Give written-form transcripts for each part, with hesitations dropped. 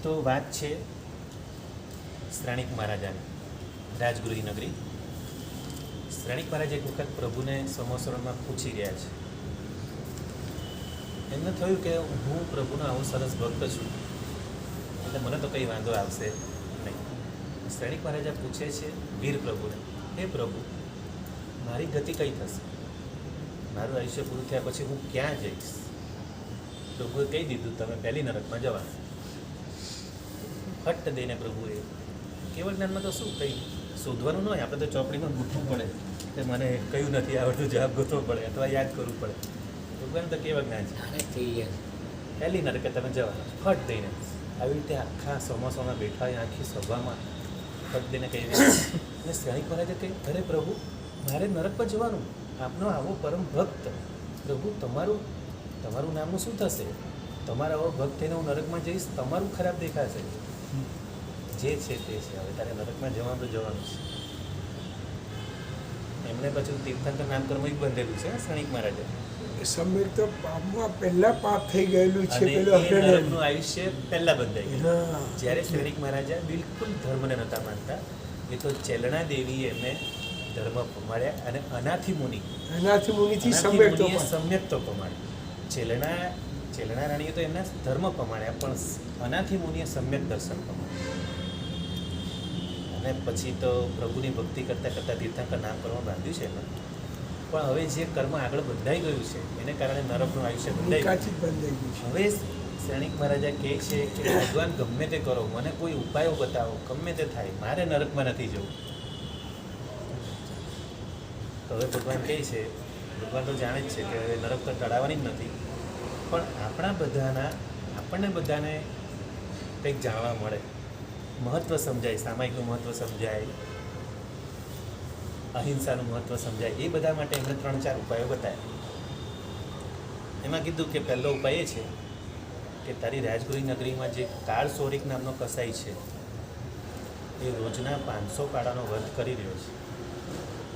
તો વાત છે શ્રાણિક મહારાજાની, રાજગૃહી નગરી. શ્રાણિક મહારાજ એક વખત પ્રભુને સમોસરણમાં પૂછી રહ્યા છે. એમને થયું કે હું પ્રભુનો આવો સરસ ભક્ત છું એટલે મને તો કંઈ વાંધો આવશે નહીં. શ્રાણિક મહારાજા પૂછે છે વીર પ્રભુને, હે પ્રભુ, મારી ગતિ કઈ થશે? મારું આયુષ્ય પૂરું થયા પછી હું ક્યાં જઈશ? પ્રભુએ કહી દીધું, તમે પહેલી નરકમાં જવાના. ફટ દઈને પ્રભુએ, કેવળ જ્ઞાનમાં તો શું કંઈ શોધવાનું ન હોય, આપણે તો ચોપડીમાં ગૂંથવું પડે કે મને કયું નથી આવડતું, જવાબ ગોતવો પડે અથવા યાદ કરવું પડે. ભગવાન તો કેવા જ્ઞાન છે, પહેલી નરકે તમે જવાના. ફટ દઈને આવી રીતે આખા ચોમાસામાં બેઠા હોય આખી સભામાં ફટ દઈને કહી દે. અને શ્રાણિક મહારાજે કહી, અરે પ્રભુ, મારે નરક પર જવાનું, આપનો આવો પરમ ભક્ત, પ્રભુ તમારું નામનું શું થશે? તમારા આવો ભક્ત થઈને હું નરકમાં જઈશ, તમારું ખરાબ દેખાશે. જે છે તે છે, હવે તારે નરકમાં જવાનું તો જવાનું છે. એમણે પછી તીર્થંકર નામકર્મ બંધેલું છે શ્રાણિક મહારાજે. સમીર તો પાપમાં પહેલા પાપ થઈ ગયેલું છે, અને એ નરકનું આયુષ્ય પહેલા બંધાઈ ગયું. જ્યારે શ્રાણિક મહારાજા બિલકુલ ધર્મને નહોતા માનતા, એ તો ચેલણા દેવીએ એમને ધર્મ પમાડ્યા અને અનાથી મુનિથી સમ્યક્તો પમાડ્યા. ચેલણા રાણીએ તો એમના ધર્મ પમાડ્યા, પણ અનાથી મુનિએ સમ્યક દર્શન પમાડ્યા. અને પછી તો પ્રભુની ભક્તિ કરતાં કરતાં તીર્થંકર નામ કરવા બાંધ્યું છે એમાં. પણ હવે જે કર્મ આગળ બંધાઈ ગયું છે એને કારણે નરકનું આયુષ્ય બંધાઈ ગયું. હવે શ્રાણિક મહારાજા કહે છે કે ભગવાન ગમે તે કરો, મને કોઈ ઉપાયો બતાવો, ગમે તે થાય, મારે નરકમાં નથી જવું. તો હવે ભગવાન કહે છે, ભગવાન તો જાણે જ છે કે હવે નરક તો ટળાવવાની જ નથી, પણ આપણને બધાને કંઈક જાણવા મળે, મહત્ત્વ સમજાય, સામાયિકનું મહત્ત્વ સમજાય, અહિંસાનું મહત્ત્વ સમજાય. એ બધા માટે એમણે 3-4 ઉપાયો બતાવ્યા. એમાં કીધું કે પહેલો ઉપાય એ છે કે તારી રાજગૃહી નગરીમાં જે કાળ સોરિક નામનો કસાઈ છે એ રોજના 500 કાળાનો વધ કરી રહ્યો છે,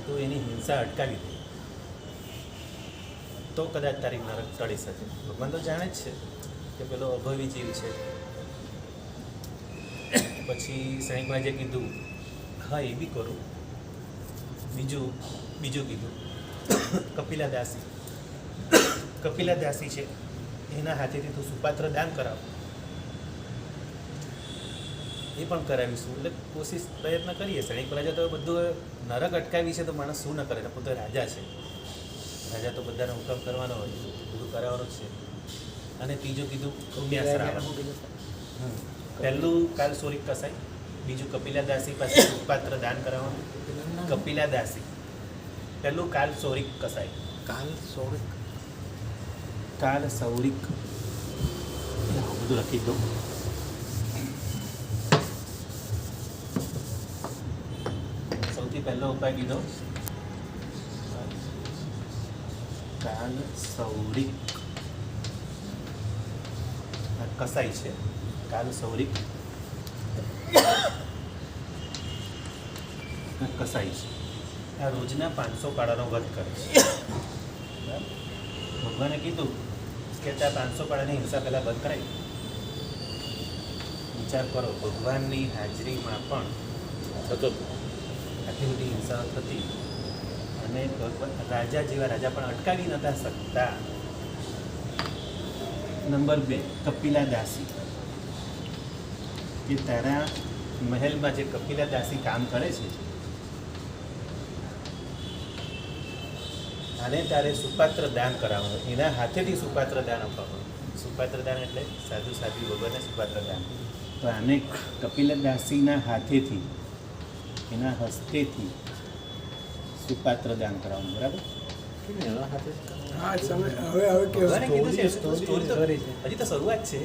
તો એની હિંસા અટકાવી દે તો કદાચ તારી નરક ટળી શકે. ભગવાન તો જાણે જ છે કે પેલો અભવી જીવ છે. પછી શ્રાણિક મહારાજે કીધું, હા એ બી કરું. બીજું કીધું, કપિલા દાસી છે, એના હાથેથી તું સુપાત્ર દાન કરાવ. એ પણ કરાવીશું. એટલે પ્રયત્ન કરીએ. શ્રાણિક મહારાજા તો બધું નરક અટકાવી છે, તો માણસ શું ન કરે? પોતે રાજા છે, રાજા તો બધાને હુકમ કરવાનો હોય, બધું કરાવવાનું જ છે. અને ત્રીજું કીધું પુણ્યાશ્રાવણ. પહેલું કાલ સોરિક કસાય, બીજું કપિલા દાસી પાસે સુપાત્ર દાન કરાવવાનું. કપિલા દાસી પહેલું કાલ સૌરિક કસાય. કાલ સૌરિક બધું લખી દઉં. સૌથી પહેલો ઉપાય કીધો કાલ સૌરિક કસાય છે. કાલ સૌરિક કસાઈ છે. આ રોજના 500 કાળાનો વધ કરે છે. ભગવાને કીધું કે ત્યાં 500 કાળાની હિંસા પહેલાં બંધ કરાવી. વિચાર કરો, ભગવાનની હાજરીમાં પણ થતો આટલી બધી હિંસા થતી, અને રાજા જેવા રાજા પણ અટકાવી નહોતા શકતા. નંબર 2, કપિલા દાસી, કે તારા મહેલમાં જે કપિલા દાસી કામ કરે છે અને તારે સુપાત્ર દાન કરાવવાનું, એના હાથેથી સુપાત્ર દાન આપવાનું. સુપાત્ર દાન એટલે સાધુ વગરને સુપાત્ર દાન. તો આને કપિલા દાસીના હાથેથી, એના હસ્તેથી સુપાત્ર દાન કરાવવાનું. બરાબર? હજી તો શરૂઆત છે.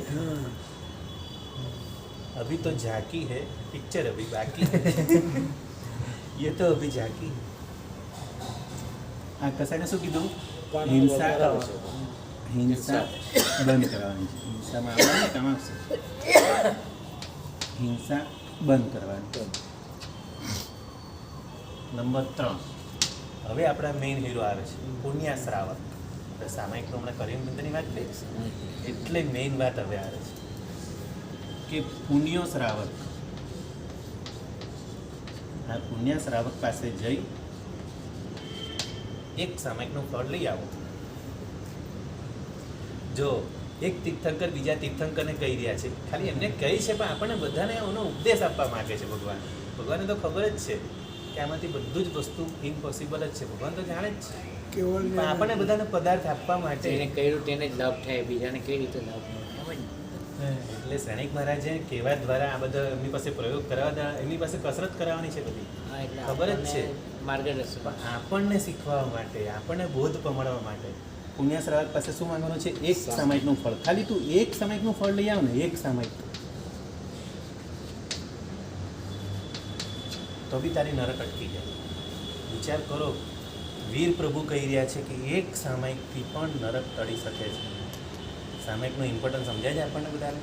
अभी तो झांकी है, पिक्चर अभी बाकी है. ये तो अभी झांकी. આ કસાઈને શું કીધું? હિંસા બંધ કરવાની છે. હિંસામાં આવવાની કામ આવશે. હિંસા બંધ કરવાની. નંબર 3, હવે આપણા મેઇન હીરો આવે છે, પુણ્યાશ્રાવક. આપણે સામાયિકનું હમણાં કરીમ બંધની વાત કરી, એટલે મેઇન વાત હવે આવે છે કે પુણ્ય શ્રાવક, આ પુણ્ય શ્રાવક પાસે જઈ એક સામાયિકનું ફળ લઈ આવો. જો એક તીર્થંકર બીજા તીર્થંકરને કહી રહ્યા છે, ખાલી એમને કહી છે, પણ આપણને બધાને એનો ઉપદેશ આપવા માંગે છે. ભગવાનને તો ખબર જ છે કે આમાંથી બધું જ વસ્તુ ઇમ્પોસિબલ જ છે. ભગવાન તો જાણે જ છે, કેવળ પણ આપણને બધાને પદાર્થ આપવા માટે જેને કર્યું તેને જ લાભ થાય, બીજાને કઈ રીતે લાભ ન થાય. એટલે સૈનિક મહારાજે કહેવા દ્વારા આ બધા એમની પાસે પ્રયોગ કરાવવા, એમની પાસે કસરત કરાવવાની છે બધી, હા, એટલે ખબર જ છે. આપણને માર્ગદર્શન. પણ આપણને શીખવા માટે, આપણને બોધ પમાડવા માટે પુણ્ય શ્રાવક પાસે શું માંગવાનું છે? એક સામાયિકનું ફળ. ખાલી તું એક સામાયિકનું ફળ લઈ આવ ને, એક સામાયિક, તો બી તારી નરક અટકી જાય. વિચાર કરો, વીર પ્રભુ કહી રહ્યા છે કે એક સામાયિકથી પણ નરક ટળી શકે છે. સામાયિકનું ઇમ્પોર્ટન્સ સમજાય છે આપણને બધાને?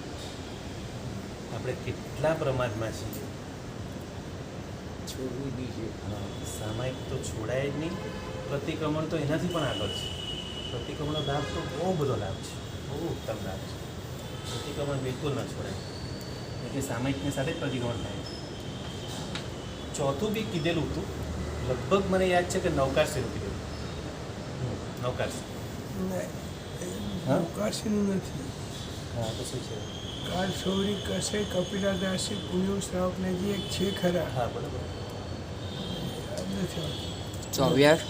આપણે કેટલા પ્રમાદમાં છીએ. છોડવું નહીં છે. સામાયિક તો છોડાય જ નહીં. પ્રતિક્રમણ તો એનાથી પણ આગળ છે. પ્રતિક્રમણનો લાભ તો બહુ બધો લાભ છે, બહુ ઉત્તમ લાભ છે. પ્રતિક્રમણ બિલકુલ ન છોડાય, એટલે સામાયિકની સાથે જ પ્રતિક્રમણ થાય. ચોથું બી કીધેલું હતું, લગભગ મને યાદ છે કે નવકારસીનું કીધેલું. નવકારસી. નવકારસીનું નથી. હા, તો શું છે? કાલ સૌરી કસે કપિલાદાસી પુણ્ય શ્રાવકને જે એક છે ખરા, હા, બરાબર. યાદ નથી આવતું. ચોવ્યાર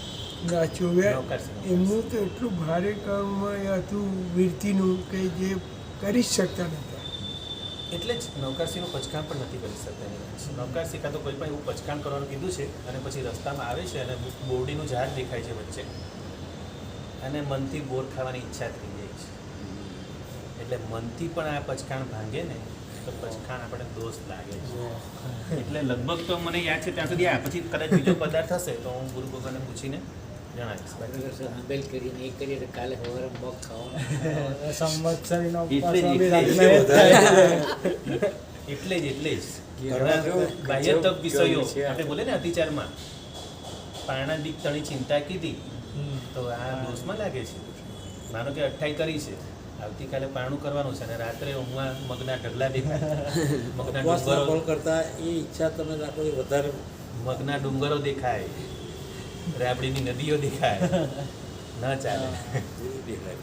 ના, ચોવ્યા નવકારસી. એમનું તો એટલું ભારે કર્મ હતું વીરતીનું કે જે કરી જ શકતા નહોતા. એટલે જ નવકારસીનું પચકાણ પણ નથી કરી શકતા. નવકારસી કાં તો કોઈ પણ એવું પચકાણ કરવાનું કીધું છે, અને પછી રસ્તામાં આવે છે અને બોરડીનું ઝાડ દેખાય છે વચ્ચે, અને મનથી બોર ખાવાની ઈચ્છા થઈ જાય છે. એટલે મનથી પણ આ પચકાણ ભાંગે ને તો પચકાણ આપણને દોષ લાગે છે. એટલે લગભગ તો મને યાદ છે ત્યાં સુધી, આ પછી કદાચ બીજો પદાર્થ હશે તો હું ગુરુ ભગવાનને પૂછીને જણાવીશ. માર્ગદર્શન આંબેલ કરીને એ કરીએ તો કાલે સવારે મગ ખાવાનું. સંવત્સરીનો એટલે જ ઘણા બાહ્ય તપ વિષયો આપણે બોલે ને અતિચારમાં, પારણાદિક તણી ચિંતા કીધી તો આ દોષમાં લાગે છે. માનો કે 28 કરી છે, આવતીકાલે પારણું કરવાનું છે અને રાત્રે ઊંઘમાં મગના ઢગલા દેખાય, મગના ડુંગરો કરતા એ ઈચ્છા તમે રાખો એ વધારે મગના ડુંગરો દેખાય, રાબડીની નદીઓ દેખાય, ન ચાલે.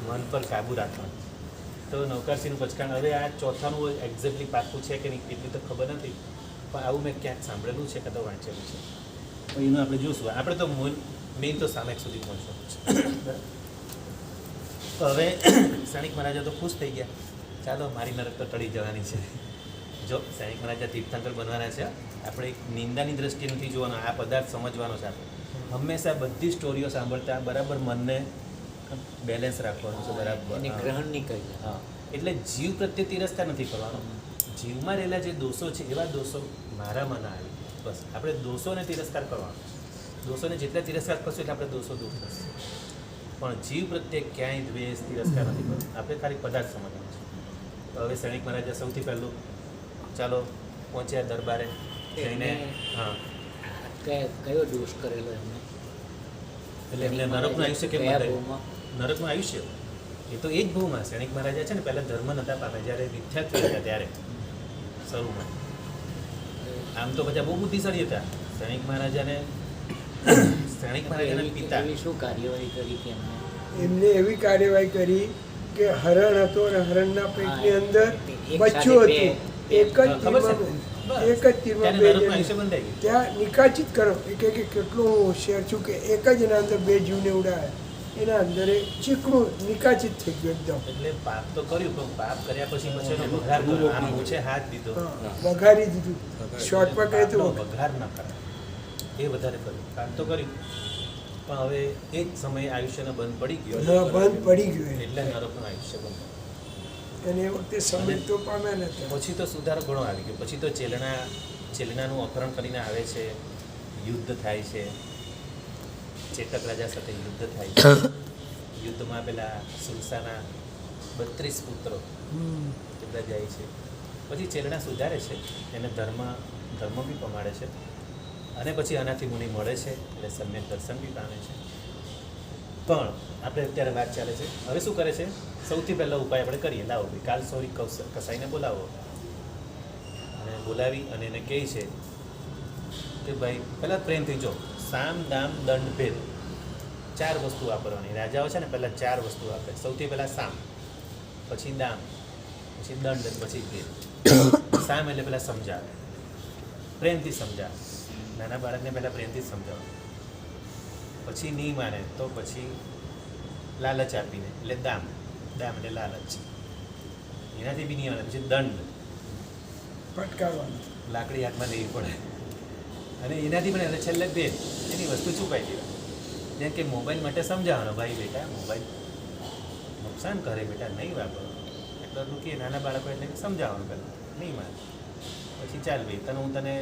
મન પર કાબુ રાખવાનું. તો નવકારસીનું પચકાણ. હવે આ ચોથાનું એક્ઝેક્ટલી પાકું છે કે નહીં એટલી તો ખબર નથી, પણ આવું મેં ક્યાંક સાંભળેલું છે, કદાચ વાંચેલું છે. તો એનું આપણે જોઈશું. આપણે તો મેઇન તો સામાયિક સુધી પહોંચવાનું છે. તો હવે સૈનિક મહારાજા તો ખુશ થઈ ગયા, ચાલો મારી નરક તો ટળી જવાની છે. જો સૈનિક મહારાજા તીર્થંકર બનવાના છે, આપણે એક નિંદાની દ્રષ્ટિએ નથી જોવાનો, આ પદાર્થ સમજવાનો છે. આપણે હંમેશા બધી સ્ટોરીઓ સાંભળતા બરાબર મનને બેલેન્સ રાખવાનું છે, બરાબર. એને ગ્રહણ નહીં કરી. હા, એટલે જીવ પ્રત્યે તિરસ્કાર નથી કરવાનો. જીવમાં રહેલા જે દોષો છે એવા દોષો મારામાં ના આવે, બસ. આપણે દોષોને તિરસ્કાર કરવાનો. દોષોને જેટલા તિરસ્કાર કરશો એટલે આપણે દોષો દૂર થશે, પણ જીવ પ્રત્યે ક્યાંય દ્વેષ તિરસ્કાર નથી કરવાનો. આપણે ખાલી પદાર્થ સમજવાનો છે. તો હવે સૈનિક મહારાજા સૌથી પહેલું ચાલો પહોંચ્યા દરબારે જઈને. હા, કયો દોષ કરેલો એમને? એટલે એમને નરકનું આયુષ્ય કેમ કયા બતાવ્યું? ભાવમાં? નરકનું આયુષ્ય એ તો એ જ ભાવમાં. સૈનિક મહારાજા છે ને પહેલાં ધર્મ નહોતા પામ્યા, જ્યારે વિદ્યાર્થી હતા ત્યારે શરૂમાં. આમ તો બધા બહુ બુદ્ધિશાળી હતા. સૈનિક મહારાજાને પિતા એવી શું કાર્યવાહી કરી કે એમને? એમને એવી કાર્યવાહી કરી કે હરણ હતો અને હરણના પેટની અંદર એક બચ્ચું સાથે હતું. એક જ ખબર છે? તીરમાં એક જ તીરમાં ત્યારે બે નરકનું જણ. આયુષ્ય બંધાઈ ગયું. ત્યાં નિકાચિત કરો એ કહે કે કેટલું હું હોશિયાર છું કે એક જ એના અંદર બે જીવને ઉડાયા, એના અંદર એ ચીકણું નિકાચિત થઈ ગયું એકદમ. એટલે પાપ તો કર્યું, પણ પાપ કર્યા પછી એનો વઘાર કર્યો. આમ ઊંચે હાથ દીધો, હા, વઘારી દીધું. શોર્ટમાં કહે તો પાપનો વઘાર ન કરાય, એ વધારે કર્યું. પાપ તો કર્યું, પણ હવે એ જ સમયે આયુષ્યનો બંધ પડી ગયો. હા, બંધ પડી ગયું એ. એટલે નરકનું આયુષ્ય બંધ. અને એ વખતે સમય તો પામ્યા નતા. પછી તો સુધારો ઘણો આવી ગયો. પછી તો ચેલનાનું અપહરણ કરીને આવે છે, યુદ્ધ થાય છે, ચેતક રાજા સાથે યુદ્ધ થાય છે. યુદ્ધમાં પેલા સુરસાના 32 પુત્રો એ બધા જાય છે. પછી ચેલના સુધારે છે, એને ધર્મ બી પમાડે છે, અને પછી આનાથી મુનિ મળે છે એટલે સમ્યક દર્શન બી પામે છે. પણ આપણે અત્યારે વાત ચાલે છે, હવે શું કરે છે? સૌથી પહેલો ઉપાય આપણે કરીએ, લાવો ભાઈ કાલ સોરી કસાઈને બોલાવો. અને બોલાવી અને એને કહે છે કે ભાઈ પહેલાં પ્રેમથી જો સામ દામ દંડ ભેદ 4 વસ્તુ વાપરવાની. રાજાઓ છે ને પહેલાં 4 વસ્તુ આપે. સૌથી પહેલાં સામ, પછી દામ, પછી દંડ, પછી ભેદ. સામ એટલે પહેલાં સમજાવે, પ્રેમથી સમજાવે. નાના બાળકને પહેલાં પ્રેમથી જ સમજાવે. પછી નહીં માને તો પછી લાલચ આપીને એટલે દામ એટલે લાલચ. એનાથી બી નહીં માને પછી દંડ, ફટકારવાનું. લાકડી હાથમાં લેવી પડે. અને એનાથી પણ એટલે છેલ્લે ભેદ, એની વસ્તુ છુપાઈ દેવા. જેમ કે મોબાઈલ માટે સમજાવવાનો, ભાઈ બેટા મોબાઈલ નુકસાન કરે બેટા, નહીં વાપરો. એટલું કે નાના બાળકો એટલે સમજાવવાનું પહેલાં, નહીં માને. પછી ચાલ ભાઈ હું તને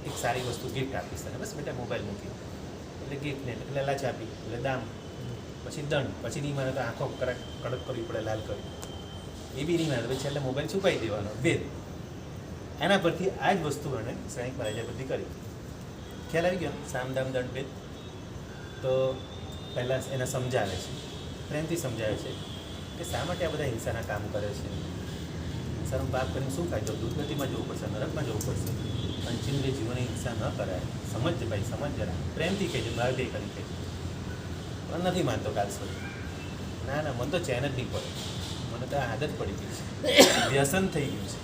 એક સારી વસ્તુ ગિફ્ટ આપીશ તને, બસ બેટા મોબાઈલ મૂકી એટલે ગિફ્ટને એટલે લાલચ આપી એટલે દામ, પછી દંડ, પછી નહીં માને તો આંખો કડક કરવી પડે, લાલ કરી, એ બી નહીં માને પછી છેલ્લે મોબાઈલ છુપાઈ દેવાનો, ભેદ. એના પરથી આ જ વસ્તુ એને શ્રેણિક મહારાજે બધી કરી. ખ્યાલ આવી ગયો સામ દામ દંડ ભેદ. તો પહેલાં એને સમજાવે છે, પ્રેમથી સમજાવે છે કે શા માટે આ બધા હિંસાના કામ કરે છે. હિંસાનું પાપ કરીને શું ફાયદો? દુર્ગતિમાં જવું પડશે, નરકમાં જવું પડશે. પંચેન્દ્રિય જીવનની હિંસા ન કરાય. સમજ ભાઈ, સમજ જરા. પ્રેમથી કહેજો, બહાર દે કરી કહેજો. પણ નથી માનતો કાલ સુધી. ના મને તો ચેન જ નહીં પડે, મને તો આદત પડી ગઈ છે, વ્યસન થઈ ગયું છે,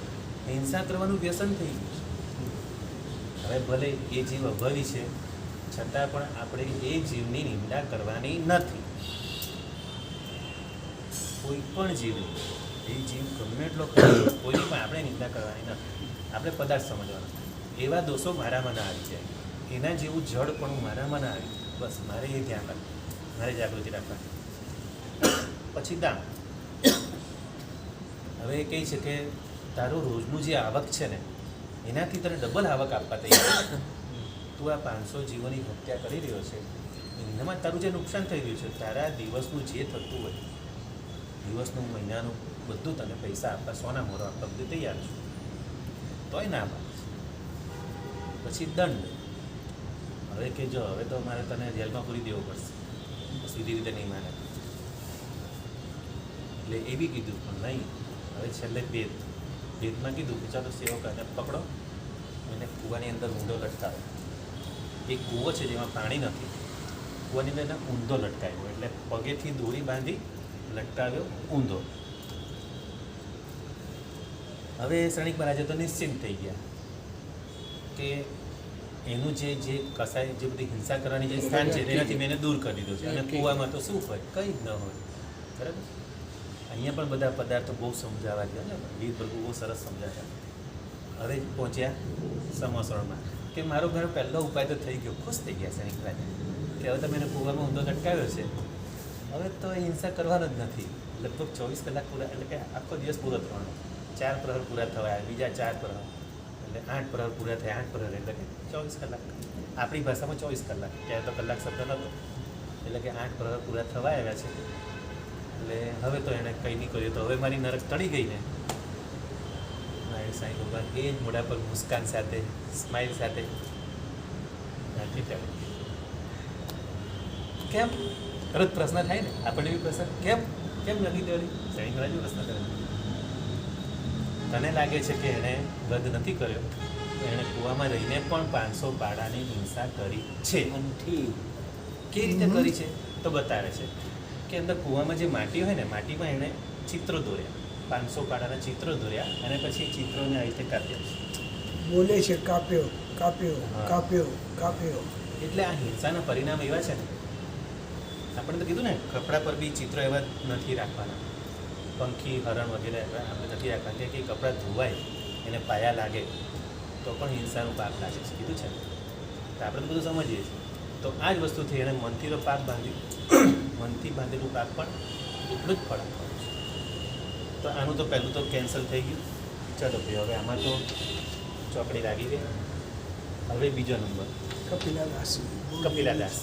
હિંસા કરવાનું વ્યસન થઈ ગયું છે. હવે ભલે એ જીવ અભાવી છે છતાં પણ આપણે એ જીવની નિંદા કરવાની નથી. કોઈ પણ જીવની, એ જીવ ગમે એટલો કોઈની પણ આપણે નિંદા કરવાની નથી. આપણે પદાર્થ સમજવાનો. એવા દોષો મારામાં ના આવી જાય, એના જેવું જડ પણ મારામાં ના આવી. બસ મારે એ ધ્યાન રાખવું, મારે જાગૃતિ રાખવાની. પછી દામ. હવે એ કહે છે કે તારું રોજનું જે આવક છે ને એનાથી તને ડબલ આવક આપવા તૈયાર. તું આ 500 જીવોની હત્યા કરી રહ્યો છે, એનામાં તારું જે નુકસાન થઈ રહ્યું છે, તારા દિવસનું જે થતું હોય, દિવસનું મહિનાનું બધું તને પૈસા આપવા, સોના મોરો આપવા બધું તૈયાર છું, તોય ના પાડે. પછી દંડ. હવે કે જો હવે તો મારે તને જેલમાં પૂરી દેવો પડશે, સીધી રીતે નહીં માને. એટલે એ બી કીધું પણ નહીં. હવે છેલ્લે ભેદમાં કીધું કે ચાલો સેવકાને પકડો, એને કૂવાની અંદર ઊંધો લટકાવો. એક કૂવો છે જેમાં પાણી નથી, કૂવાની અંદર એને ઊંધો લટકાવ્યો, એટલે પગેથી દોરી બાંધી લટકાવ્યો ઊંધો. હવે શ્રેણિક મહારાજે તો નિશ્ચિંત થઈ ગયા કે એનું જે કસાય, જે બધી હિંસા કરવાની જે સ્થાન છે તેનાથી મેં એને દૂર કરી દીધું છે. અને કૂવામાં તો શું હોય, કંઈ જ ન હોય. બરાબર. અહીંયા પણ બધા પદાર્થો બહુ સમજાવવા ગયા ને, વીર પ્રભુ બહુ સરસ સમજાવ્યા. હવે પહોંચ્યા સમસરણમાં કે મારો ઘર પહેલો ઉપાય તો થઈ ગયો. ખુશ થઈ ગયા શ્રેણિક મહારાજ કે હવે તમે એને કૂવામાં ઊંધો લટકાવ્યો છે, હવે તો એ હિંસા કરવાનો જ નથી. લગભગ 24 કલાક પૂરા, એટલે કે આખો દિવસ પૂરો થવાનો. 4 પ્રહર પૂરા થવા, બીજા 4 પ્રહર, એટલે 8 પ્રહર પૂરા થયા. 8 પ્રહર એટલે કે 24 કલાક. આપણી ભાષામાં 24 કલાક, ત્યારે તો કલાક શબ્દ નહોતો. એટલે કે 8 પ્રહર પૂરા થવા આવ્યા છે. એટલે હવે તો એણે કંઈ નહીં કર્યું, તો હવે મારી નરક ટળી ગઈ ને. સાંઈ ભગવાન એ જ મોઢા પર મુસ્કાન સાથે, સ્માઇલ સાથે નાખી ટળી. કેમ? તરત પ્રશ્ન થાય ને આપણને બી પ્રશ્ન, કેમ નથી ટળી? સાંઈ મહારાજ પ્રશ્ન કરે. તને લાગે છે કે એણે વધ નથી કર્યો, એણે કૂવામાં રહીને પણ 500 પાડાની હિંસા કરી છે. કેવી રીતે કરી છે તો બતાવે છે કે અંદર કૂવામાં જે માટી હોય ને, માટીમાં એણે ચિત્રો દોર્યા, 500 પાડાના ચિત્રો દોર્યા, અને પછી ચિત્રોને આવી રીતે કાપ્યા. બોલે છે કાપ્યો કાપ્યો કાપ્યો કાપ્યો. એટલે આ હિંસાના પરિણામ એવા છે ને, આપણે તો કીધું ને કપડા પર બી ચિત્રો એવા નથી રાખવાના, પંખી, હરણ વગેરે આપણે નથી રાખવાના. કે કપડાં ધોવાય, એને પાયા લાગે તો પણ હિંસાનું પાપ લાગે છે, કીધું છે ને. તો આપણે તો બધું સમજીએ છીએ. તો આ જ વસ્તુથી એણે મનથી તો પાપ બાંધ્યું, મનથી બાંધેલું પાપ પણ એટલું જ ફળ આપવાનું છે. તો આનું તો પહેલું તો કેન્સલ થઈ ગયું. ચલો ભાઈ, હવે આમાં તો ચોકડી લાગી ગઈ. હવે બીજો નંબર કપિલાદાસ.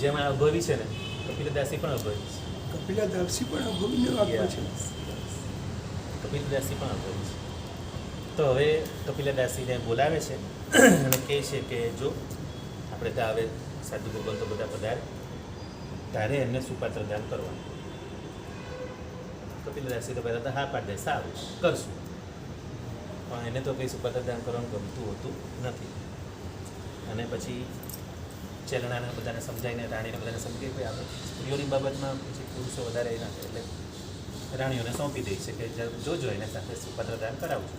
જેમાં અભવી છે ને, કપિલદાસી પણ અભવી છે. કપિલાદાસી પણ અભિનય આપ્યો છે. કપિલદાસી પણ અભવી છે. તો હવે કપિલદાસીને બોલાવે છે અને કહે છે કે જો આપણે ત્યાં હવે સાધુ ભગવંતો બધા પધારે, તારે એમને સુપાત્ર દાન કરવાનું. કપિલદાસજી તો પહેલાં તો હા પાડી દે, સારું કરશું, પણ એને તો કંઈ સુપાત્રદાન કરવાનું ગમતું હોતું નથી. અને પછી ચેલણાને બધાને સમજાવીને, રાણીને બધાને સમજાવી, ભાઈ આપણે સ્ત્રીઓની બાબતમાં પછી પુરુષો વધારે એ ના કરે, એટલે રાણીઓને સોંપી દે છે કે જોજો એને સાથે સુપાત્રદાન કરાવજો.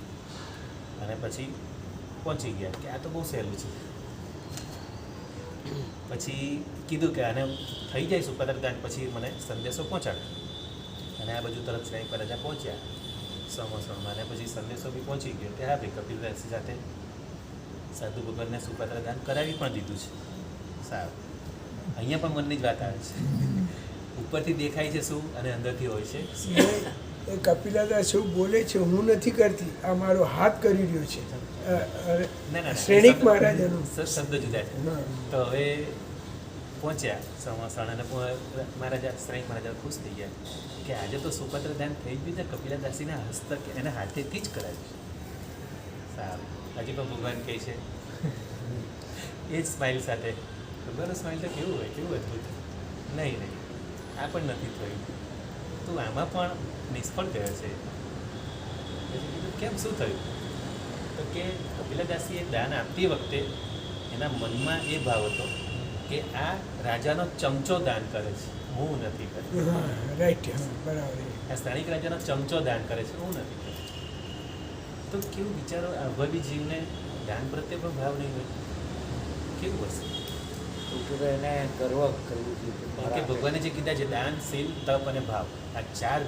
અને પછી પહોંચી ગયા કે આ તો બહુ સહેલું છે. પછી કીધું કે આને થઈ જાય સુપાત્રદાન પછી મને સંદેશો પહોંચાડે. અને આ બાજુ તરફ શ્રેણી પર રાજા પહોંચ્યા સમોસણમાં, અને પછી સંદેશો બી પહોંચી ગયો કે હા ભાઈ કપિલદાસજી સાથે સાધુ ભગવાનને સુપાત્રદાન કરાવી પણ દીધું છે. સારું, અહીંયા પણ મનની જ વાત આવે છે. ઉપરથી દેખાય છે શું અને અંદરથી હોય છે. એ કપિલાદાસ એવું બોલે છે, હું નથી કરતી, આ મારો હાથ કરી રહ્યો છે. ના, શ્રેણીક મહારાજાનું શબ્દ જુદા છે. હા. તો હવે પહોંચ્યા સમોસણ, અને મહારાજા શ્રેણીક મહારાજા ખુશ થઈ ગયા કે આજે તો સુપાત્રદાન થઈ ગયું છે, કપિલાદાસીના હસ્તક એના હાથેથી જ કરાવ્યું છે. સારું, હજી પણ ભગવાન કહે છે એ જ સ્માઇલ સાથે. ભગવાનનું સ્માઇલ તો કેવું હોય, કેવું અદભુત. નહીં, આ પણ નથી થયું, તું આમાં પણ નિષ્ફળ ગયો છે. પછી કીધું કેમ, શું થયું? તો કે કપિલાદાસીએ દાન આપતી વખતે એના મનમાં એ ભાવ હતો કે આ રાજાનો ચમચો દાન કરે છે, હું નથી કરતો. રાઈટ, બરાબર. આ સ્થાનિક રાજાનો ચમચો દાન કરે છે, હું નથી કરતો. તો કેવું વિચારો, અભાવી જીવને દાન પ્રત્યે પણ ભાવ નહીં હોય, કેવું હશે? તો એને ગર્વ કરવું જોઈએ કે ભગવાને જે કીધા છે દાન, શીલ, તપ અને ભાવ, આ 4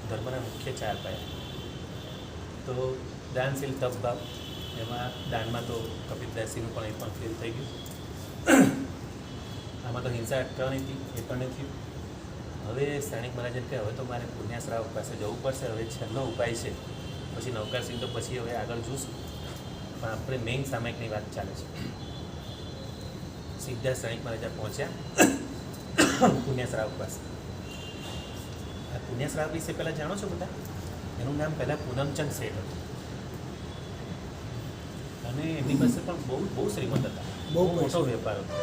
ધર્મના મુખ્ય 4 પાયા. તો દાન, શીલ, તપ, ભાવ, એમાં દાનમાં તો કપિલદાસીનું પણ એ પણ ફેલ થઈ ગયું. આમાં તો હિંસા અટકાવવાની હતી, એ પણ નથી. હવે સ્થાનિક મહારાજને કહે હવે તો મારે પુણ્યાશ્રાવક પાસે જવું પડશે, હવે છેલ્લો ઉપાય છે. પછી નૌકારસિંહ તો પછી હવે આગળ જોશું, પણ આપણે મેઇન સામાયિકની વાત ચાલે છે. સીધા સ્થાનિક મહારાજા પહોંચ્યા પુણ્યાશ્રાવક પાસે. આ પુણ્યાશ્રાવક વિશે પહેલાં જાણો છો બધા? એનું નામ પહેલાં પૂનમચંદ શેઠ હતું, અને એમની પાસે પણ બહુ શ્રીમંત હતા, બહુ મોટો વેપાર હતો.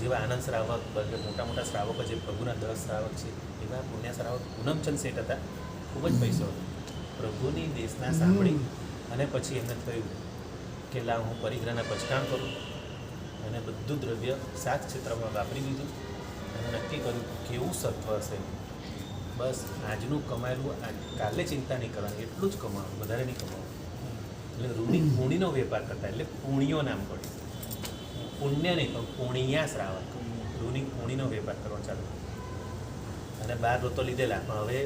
જેવા આનંદ શ્રાવક, મોટા મોટા શ્રાવકો, જે પ્રભુના 10 શ્રાવક છે, એવા પુણ્યાશ્રાવક પૂનમચંદ શેઠ હતા. ખૂબ જ પૈસો હતો. પ્રભુની દેશના સાંભળી અને પછી એમને થયું કે લાવ હું પરિગ્રહના પચકાણ કરું, અને બધું દ્રવ્ય 7 ક્ષેત્રમાં વાપરી દીધું. અને નક્કી કર્યું કેવું સત્વ હશે, બસ આજનું કમાયેલું કાલે ચિંતા નહીં કરવાની, એટલું જ કમાવાનું, વધારે નહીં કમાવાનું. એટલે પૂણીનો વેપાર કરતા, એટલે પૂણીઓ નામ પડ્યું. પુણ્ય નહીં પણ પૂણિયા શ્રાવક, પૂણીનો વેપાર કરવાનો ચાલુ. અને 12 વ્રતો લીધેલા, પણ હવે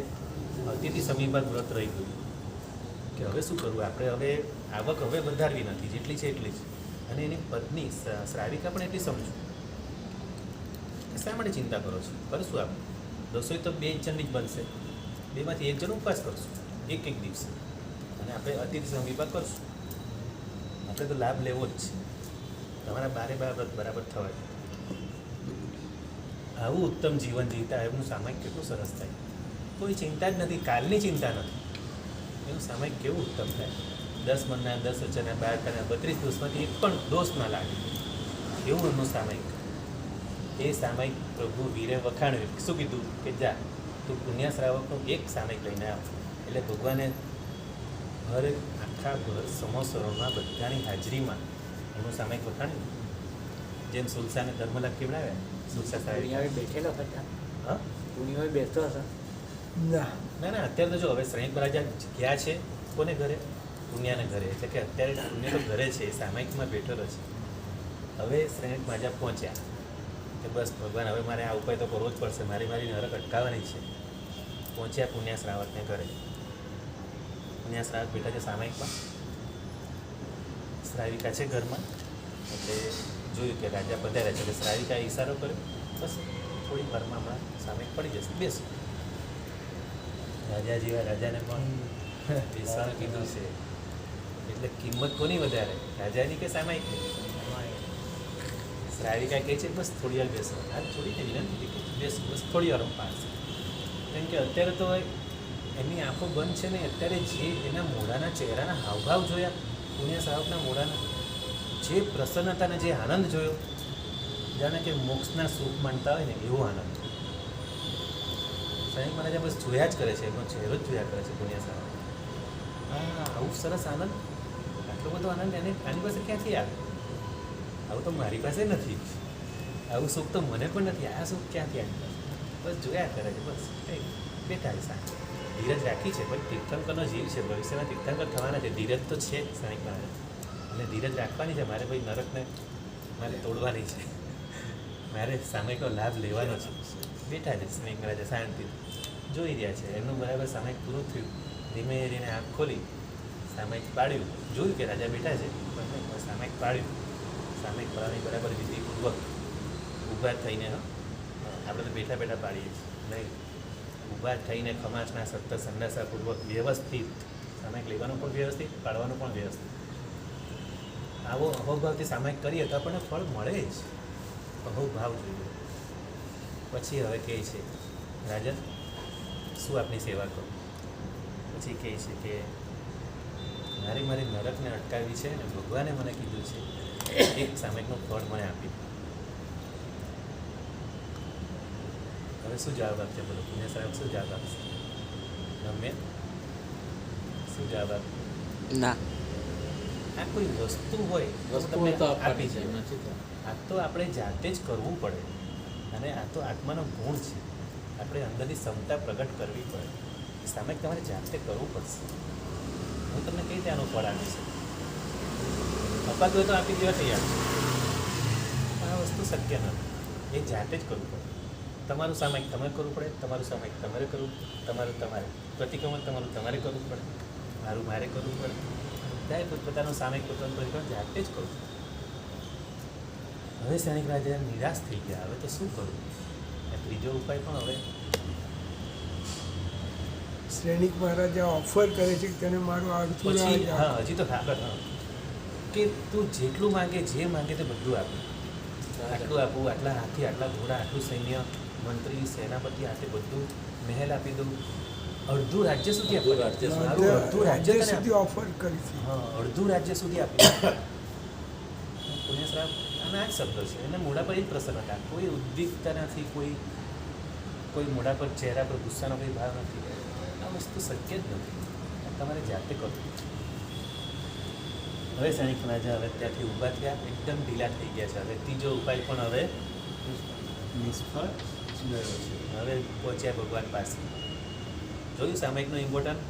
અતિથિ સમીપર વ્રત રહી ગયું કે હવે શું કરવું આપણે, હવે આવક હવે વધારવી નથી, જેટલી છે એટલી જ. અને એની પત્ની શ્રાવિકા પણ એટલી સમજુ કે શા માટે ચિંતા કરો છો, કરશું આપણે રસોઈ તો 2 જણની જ બનશે, 2માંથી 1 જણ ઉપવાસ કરશું એક દિવસે, અને આપણે અતિથિ સમીપર કરશું. આપણે તો લાભ લેવો જ છે, તમારા 12 વ્રત બરાબર થવાય. આવું ઉત્તમ જીવન જીવતા એમનું સામાયિક કેટલું સરસ થાય. કોઈ ચિંતા જ નથી, કાલની ચિંતા નથી. એનું સામાયિક કેવું ઉત્તમ થાય. 10 મનના, 10 વચનના, 12 કરના, 32 દોષમાંથી એક પણ દોષ ના લાગે, એવું એમનું સામાયિક. એ સામાયિક પ્રભુ વીરે વખાણ્યું. શું કીધું કે જા તું પુણ્યાશ્રાવકનું એક સામાયિક લઈને આવ. એટલે ભગવાને આખા સમોસરોમાં બધાની હાજરીમાં એનું સામાયિક વખાણ્યું. જેમ સુલસાને ધર્મલાભ કેવડાવ્યા, સુલસા પુણ્યાવી બેઠેલો હતા, હા પુણ્યાવી બેસતો હતો. ના, અત્યારે તો જો હવે શ્રેણીક મહારાજા ગયા છે કોને ઘરે, પુણ્યાને ઘરે. એટલે કે અત્યારે પુણ્ય તો ઘરે છે, એ સામાયિકમાં બેઠેલો છે. હવે શ્રેણીક મહારાજા પહોંચ્યા કે બસ ભગવાન હવે મારે આ ઉપાય તો કરવો જ પડશે, મારી નરક અટકાવવાની છે. પહોંચ્યા પુણ્યાશ્રાવકને ઘરે. પુણ્યાશ્રાવક બેઠા છે સામાયિકમાં, શ્રાવિકા છે ઘરમાં. એટલે જોયું કે રાજા પધાર્યા છે, એટલે શ્રાવિકાએ ઈશારો કર્યો, બસ થોડી વારમાં હમણાં સામાયિક પડી જશે, બેસો. રાજા જેવા રાજાને પણ બેસવાનું કીધું છે. એટલે કિંમત કોની વધારે, રાજાની કે સામાયિકની? શ્રાવિકા કહે છે બસ થોડી વાર બેસો. આ થોડીને વિનંતી કે બેસો, બસ થોડી વાર પાડશે. કેમ કે અત્યારે તો એમની આંખો બંધ છે ને, અત્યારે જે એના મોઢાના ચહેરાના હાવભાવ જોયા, પુણ્ય શ્રાવકના મોઢાના જે પ્રસન્નતા અને જે આનંદ જોયો, જાણે કે મોક્ષના સુખ માનતા હોય ને એવો આનંદ. સાહેબ મહારાજા બસ જોયા જ કરે છે, એમનો ચહેરો જ જોયા કરે છે દુનિયા સામે. હા, આવું સરસ આનંદ, આટલો બધો આનંદ એને આની પાસે ક્યાંથી આવે? આવું તો મારી પાસે નથી, આવું સુખ તો મને પણ નથી. આ સુખ ક્યાંથી આવી? બસ જોયા કરે છે, બસ કંઈ બેઠા છે સામે. ધીરજ રાખી છે, પણ તીર્થંકરનો જીવ છે, ભવિષ્યમાં તીર્થંકર થવાના છે. ધીરજ તો છે જ સાનિક મહારાજ, અને ધીરજ રાખવાની છે. મારે ભાઈ નરકને મારે તોડવાની છે, મારે સામયિકનો લાભ લેવાનો છે. બેઠા છે સાનિક મહારાજા શાંતિ જોઈ રહ્યા છે. એમનું બરાબર સામયિક પૂરું થયું, ધીમે ધીમે આંખ ખોલી સામયિક પાડ્યું, જોયું કે રાજા બેઠા છે, પણ સામયિક પાડ્યું. સામયિક પાડવાની બરાબર વિધિપૂર્વક ઊભા થઈને, આપણે તો બેઠા બેઠા પાડીએ છીએ નહીં, ઊભા થઈને ખમાસના સત્તર સંડાસાપૂર્વક વ્યવસ્થિત સામયિક લેવાનું પણ વ્યવસ્થિત, પાડવાનું પણ વ્યવસ્થિત. આવો અહોભાવથી સામયિક કરીએ તો આપણને ફળ મળે જ. અહોભાવ જોઈએ. પછી હવે કહે છે, રાજન શું આપની સેવા કરું? પછી કહે છે કે મારી નરકને અટકાવી છે, અને ભગવાને મને કીધું છે એક સામયિકનું ફળ મને આપી. હવે શું જવાબ આપશે? બોલો પુણ્ય સાહેબ, શું જવાબ આપશે? ગમે શું જવાબ આપે? ના, આ કોઈ વસ્તુ હોય તો વસ્તુઓ તમને તો આપી આપી છે. છે, નથી તો. આ તો આપણે જાતે જ કરવું પડે, અને આ તો આત્માનો ગુણ છે. આપણે અંદરની ક્ષમતા પ્રગટ કરવી પડે. સામયિક તમારે જાતે કરવું પડશે. હું તમને કઈ રીતે આનું ફળ આપીશ? અપાતું હોય તો આપી દેવા તૈયાર છે, પણ આ વસ્તુ શક્ય નથી. એ જાતે જ કરવું પડે. તમારું સામયિક તમારે કરવું પડે, તમારું સામયિક તમારે કરવું, તમારે પ્રતિક્રમણ તમારે કરવું પડે, મારે કરવું પડે. બધાએ પોતાનું સામયિક પોતાનું પ્રતિક્રમણ જાતે જ કરવું. હવે સૈનિક રાજા નિરાશ થઈ ગયા. હવે તો શું કરવું? એ ત્રીજો ઉપાય પણ હવે શ્રેણિક મહારાજા ઓફર કરે છે કે તને મારું અડધું પછી રાજ આપો. હા, હજી તો આગળ કે તું જેટલું માંગે, જે માંગે તે બધું આપે. આટલું આપું, આટલા હાથી, આટલા ઘોડા, આટલું સૈન્ય, મંત્રી, સેનાપતિ, આટલે બધું મહેલ આપી દઉં. અડધું રાજ્ય સુધી આપી દઉં. મારું અડધું રાજ્ય તને સુધી આપી. ઓફર કરી છે. હા, અડધું રાજ્ય સુધી આપી દઉં. પુણ્ય શ્રાપ આના આ જ શબ્દો છે. એને મોઢા પર એ જ પ્રસન્નતા, કોઈ ઉદ્દીપતા નથી, કોઈ મોઢા પર ચહેરા પર ગુસ્સાનો કોઈ ભાવ નથી. આ વસ્તુ શક્ય જ નથી. તમારે જાતે કરવું. હવે સૈનિક રાજા હવે ત્યાંથી ઊભા થયા, એકદમ ઢીલા થઈ ગયા છે. હવે ત્રીજો ઉપાય પણ હવે નિષ્ફળ ગયો છે. હવે પહોંચ્યા ભગવાન પાસે. જોયું સામયિકનું ઇમ્પોર્ટન્ટ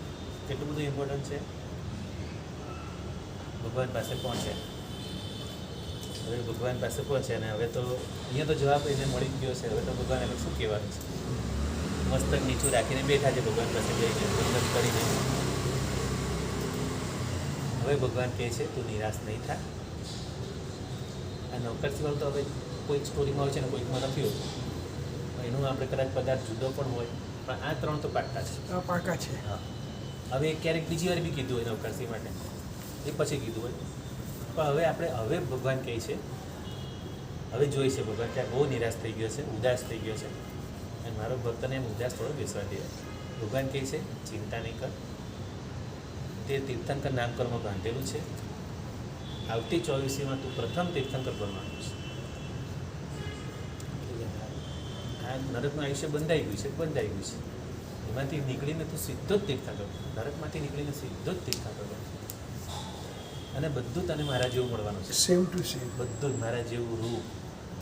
કેટલું બધું ઇમ્પોર્ટન્ટ છે. ભગવાન પાસે પહોંચ્યા. હવે ભગવાન પાસે પહોંચ્યા, અને હવે તો અહીંયા તો જવાબ એને મળી જ ગયો છે. હવે તો ભગવાન હવે શું કહેવાનું છે? મસ્તક નીચું રાખીને બેઠા છે ભગવાન પાસે જઈને, વંદન કરીને. હવે ભગવાન કહે છે તું નિરાશ નહીં થા. આ નૌકરસિવાલ તો હવે કોઈક સ્ટોરીમાં હોય છે ને કોઈકમાં નથી હોતું. એનું આપણે કદાચ પદાર્થ જુદો પણ હોય, પણ આ ત્રણ તો પાક્કા છે. આ પાકા છે. હા, હવે ક્યારેક બીજી વાર બી કીધું હોય નૌકરસિંહ માટે, એ પછી કીધું હોય. પણ હવે ભગવાન કહે છે, હવે જોઈ છે ભગવાન ત્યાં બહુ નિરાશ થઈ ગયો છે, ઉદાસ થઈ ગયો છે, અને મારો ભક્તને એમ ઉદાસ થોડો બેસવા દે. ભગવાન કહે છે ચિંતા નહીં કર, તે તીર્થંકર નામકર્મ બાંધેલું છે. આવતી 24મીમાં તું પ્રથમ તીર્થંકર બનવાનું છે. આ નરકનું આયુષ્ય બંધાઈ ગયું છે. એમાંથી નીકળીને તું સીધો જ તીર્થંકર, નરકમાંથી નીકળીને સીધો જ તીર્થંકર બન. અને બધું તને મારા જેવું મળવાનું છે. Same to same. બધું જ મારા જેવું રૂપ,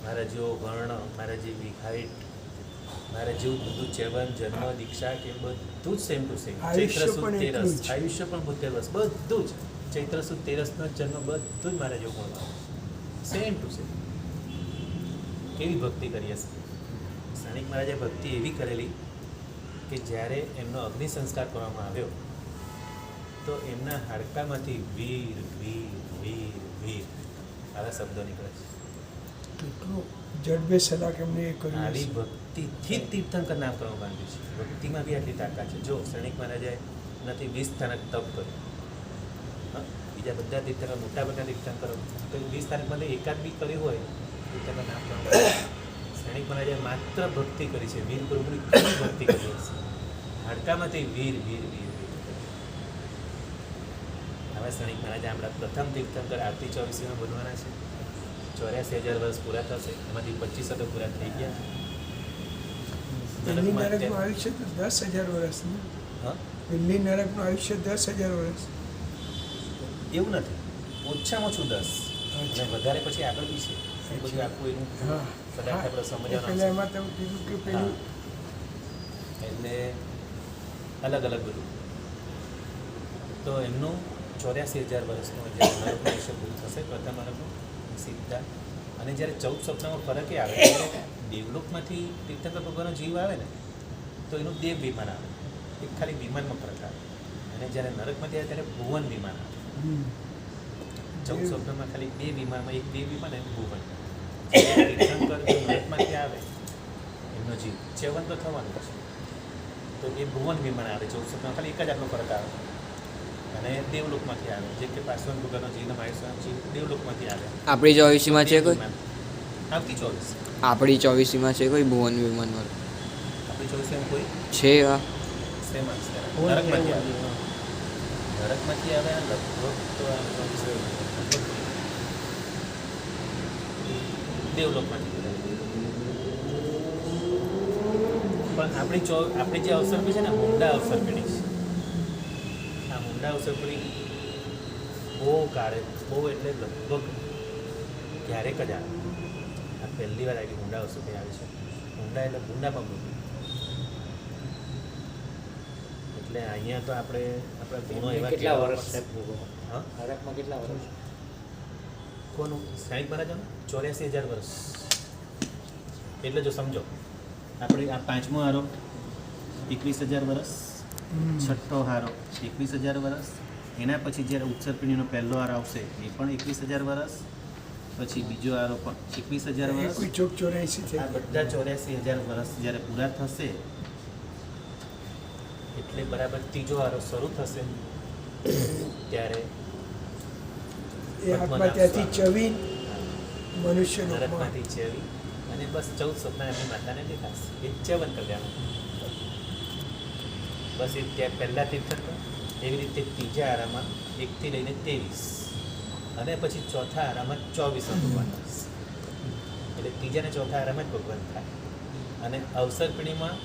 મારા જેવો વર્ણ, મારા જેવી હાઈટ, મારા જેવું બધું ચેવન, જન્મ, દીક્ષા કે બધું જ સેમ ટુ સેમ. આયુષ્ય ચૈત્ર સુદ પણ એટલું તેરસ, જ. આયુષ્ય પણ 72 વર્ષ, બધું જ ચૈત્ર સુદ તેરસનો જન્મ બધું જ મારા જેવું મળવાનું. Same to same. કેવી ભક્તિ કરી હશે સ્થાનિક મહારાજે? ભક્તિ એવી કરેલી કે જ્યારે એમનો અગ્નિ સંસ્કાર કરવામાં આવ્યો તો એમના હાડકામાંથી વીર વીર વીર વીર આવા શબ્દો નીકળે છે. કેટલું જડબે સલાક એમને એ કર્યું આવી છે. ભક્તિથી જ તીર્થંકર નામ કરવા માંગ્યું છે. ભક્તિમાં બી આટલી તાકાત છે. જો શ્રેણિક મહારાજે નથી 20 સ્થાનક તપ કર્યું. હા, બીજા બધા તીર્થંકર, મોટા બધા તીર્થંકરો તો 20 સ્થાનકમાંથી એકાદ બી કર્યું હોય તીર્થંકર નામ કરવા. શ્રેણિક મહારાજે માત્ર ભક્તિ કરી છે. વીર પ્રભુની કેવી ભક્તિ કરી હશે? હાડકામાંથી વીર વીર વીર વીર. હવે શ્રેણિક મહારાજે આપણા પ્રથમ તીર્થંકર આવતી 24મીમાં બનવાના છે. 84,000 વર્ષ પૂરા થશે, એમાંથી 2500 તો પૂરા થઈ ગયા. દિલ્હી નરકમાં નરકનું તે- આયુષ્ય તો 10,000 વર્ષનું. હા દિલ્હી નરકનું આયુષ્ય 10,000 વર્ષ. એવું નથી, ઓછામાં ઓછું 10 અને વધારે પછી આગળ બી છે એ બધું આખું એનું હા કદાચ આપણે સમજવાનું પેલા એમાં તમે કીધું કે પેલું એટલે અલગ અલગ બધું. તો એમનું 84,000 વર્ષનું જ્યારે નરકનું આયુષ્ય પૂરું થશે પ્રથમ નરકનું સીધા. અને જ્યારે 14 સપ્તાહમાં ફરક એ આવે ત્યારે દેવલોકમાંથી તીર્થંકર ભગવાનનો જીવ આવે ને તો એનું દેવ વિમાન આવે, એક ખાલી વિમાનમાં ફરક આવે. અને જ્યારે નરકમાંથી આવે ત્યારે ભુવન વિમાન આવે. 14 સપ્તાહમાં ખાલી 2 વિમાનમાં એક દેવ વિમાન અને ભુવન. જ્યારે તીર્થંકર જો નરકમાંથી આવે એમનો જીવ ચ્યવન તો થવાનું છે તો એ ભુવન વિમાન આવે 14 સપ્તાહમાં, ખાલી એક જ આટલો ફરક આવે. અને દેવલોકમાંથી આવે જેમ કે પાર્શ્વન ભગવાનનો જીવ માયુષનો જીવ દેવલોકમાંથી આવે. આપણી ચોવીસીમાં છે કોઈ? આવતી 24 આપણી ચોવીસીમાં છે કોઈ ભુવન વિમાન વાળું? આપણી 24 એમ કોઈ છે એવા? સેમ નરકમાંથી આવે. નરકમાંથી આવે અને લગભગ તો આ દેવલોકમાંથી આવે. પણ આપણી જે અવસરપીઢી છે ને મુંડા અવસરપીઢી છે. આ મુંડા અવસરપીઢી બહુ કાળે બહુ એટલે લગભગ ક્યારેક જ આવે. આ પહેલી વાર આવી મુંડા અવસરપીઢી આવી છે. મુંડા એટલે મુંડામાં બધું. એટલે અહીંયા તો આપણે આપણા ગુણો એવા કેટલા કહેવા વર્ષ છે પડશે. ભોગવવા? હા નરકમાં કેટલા વર્ષ? કોનું સાઈઠ મહારાજાનું 84,000 વર્ષ. એટલે જો સમજો આપણે આ પાંચમો હારો 21,000 વર્ષ, છઠ્ઠો હારો 21,000 વર્ષ, એના પછી જ્યારે ઉત્સર પીઢીનો પહેલો હાર આવશે એ પણ 21,000 વર્ષ, પછી બીજો હારો પણ 21,000 વર્ષ. કોઈ ચોક 84 થઈ આ બધા 84,000 વર્ષ જ્યારે પૂરા થશે એટલે બરાબર ત્રીજો હારો શરૂ થશે ત્યારે એ આત્મા ત્યાંથી ચવી મનુષ્ય લોકમાં નરકમાંથી ચેવી અને બસ 14 સપ્તાહ એમની માતાને દેખાશે એ ચ્યવન કલ્યાણ. બસ એ ત્યાં પહેલાં તીર્થંકર એવી રીતે ત્રીજા આરામાં 1 થી લઈને 23 અને પછી ચોથા આરામાં 24 ભગવાન થશે. એટલે ત્રીજા અને ચોથા આરામાં જ ભગવાન થાય. અને અવસર પીઢીમાં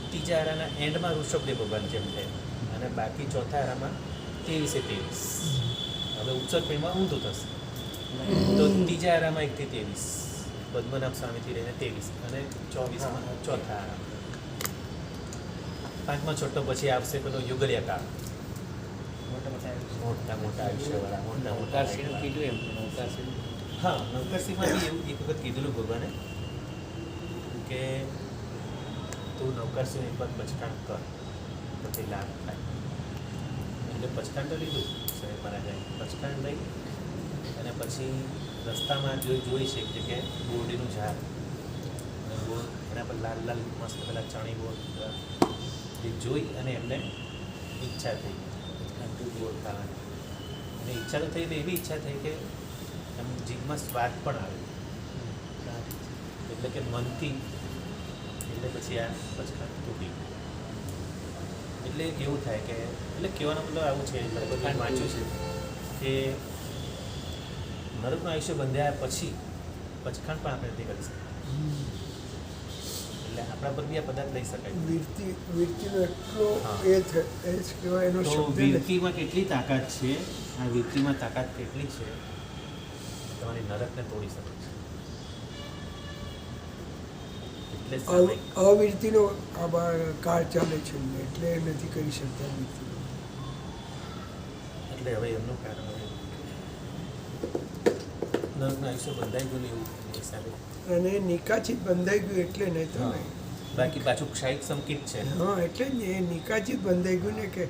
ત્રીજા આરાના એન્ડમાં ઋષભદેવ ભગવાન જેમ થાય અને બાકી ચોથા આરામાં 23 હવે ઉત્સર પીઢીમાં ઊંધું થશે. તો ત્રીજા આરામાં 1 થી 23 પદ્મનાભ સ્વામીથી લઈને 23 અને 24માં ચોથા આરામ. પાંચમા છઠ્ઠો પછી આવશે પેલો યુગલિયા કાળ. મોટા મોટા આયુષ્યવાળા મોટા મોટા નવકારસિંહનું કીધું એમ નવકારસિંહ હા નવકરસિંહમાં બી એવું એક વખત કીધેલું ભગવાને કે તું નવકરસિંહ એક વાર પચકાણ કર તો તે લાભ થાય. એટલે પચકાણ તો લીધું સાહેબ મહારાજાએ. પચકાણ લઈ અને પછી રસ્તામાં જોઈ છે એક જગ્યાએ બોરડીનું ઝાડ અને બોર એના પર લાલ લાલ મસ્ત પેલા ચણી બોર એ જોઈ અને એમને ઈચ્છા થઈ બોર ખાવાની. અને ઈચ્છા તો થઈ એટલે એવી ઈચ્છા થઈ કે એમ જીભમાં સ્વાદ પણ આવે એટલે કે મનથી એટલે પછી આ પચકાણ તૂટી ગયું. એટલે એવું થાય કે એટલે કહેવાનો મતલબ આવું છે લગભગ મેં વાંચ્યું છે કે નરકનું આયુષ્ય બંધાયા પછી પચખાણ પણ આપણે નથી કરી શકીએ. એટલે આપણા પર બી આ પદાર્થ લઈ શકાય. વીરતીનો એટલો હા. એ જ કહેવાય એનો તો શબ્દ નથી. વીરતીમાં કેટલી તાકાત છે, આ વીરતીમાં તાકાત કેટલી છે તમારી નરકને તોડી શકે છે. એટલે સામાયિક. અવીરતીનો કાળ ચાલે છે એટલે એ નથી કરી શકતા વીરતી. એટલે હવે એમનું કારણ હવે નરકનું આયુષ્ય બંધાઈ ગયું ને એવું એ હિસાબે. અને નિકાચિત બંધાઈ ગયું એટલે નહીં તો હા. નહીં. બાકી પાછું ક્ષાયિક સંકેત છે. હા એટલે જ ને એ નિકાચિત બંધાઈ ગયું ને કે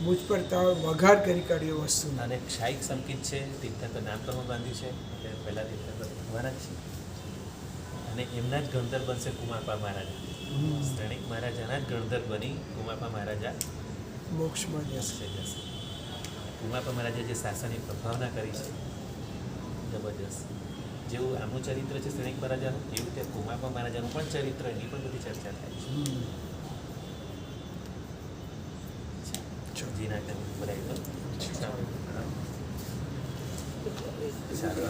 મુજ પર તાવ વઘાર કરી કાઢ્યો વસ્તુ. અને ક્ષાયિક સંકેત છે તીર્થંકર નામકર્મ બાંધ્યું છે એટલે પહેલાં તીર્થંકર ભગવાન જ છે. અને એમના જ ગણધર બનશે કુમારપા મહારાજા. શ્રેણિક મહારાજાના જ ગણધર બની કુમારપા મહારાજા મોક્ષમાં જશે. મોક્ષે જશે. કુમારપા મહારાજે જે શાસનની પ્રભાવના કરી છે જબરજસ્ત. જેવું આમનું ચરિત્ર છે શ્રેણિક મહારાજાનું એવું રીતે કુમારપા મહારાજાનું પણ ચરિત્ર એની પણ બધી ચર્ચા થાય છે. જીના બધા સારું હવે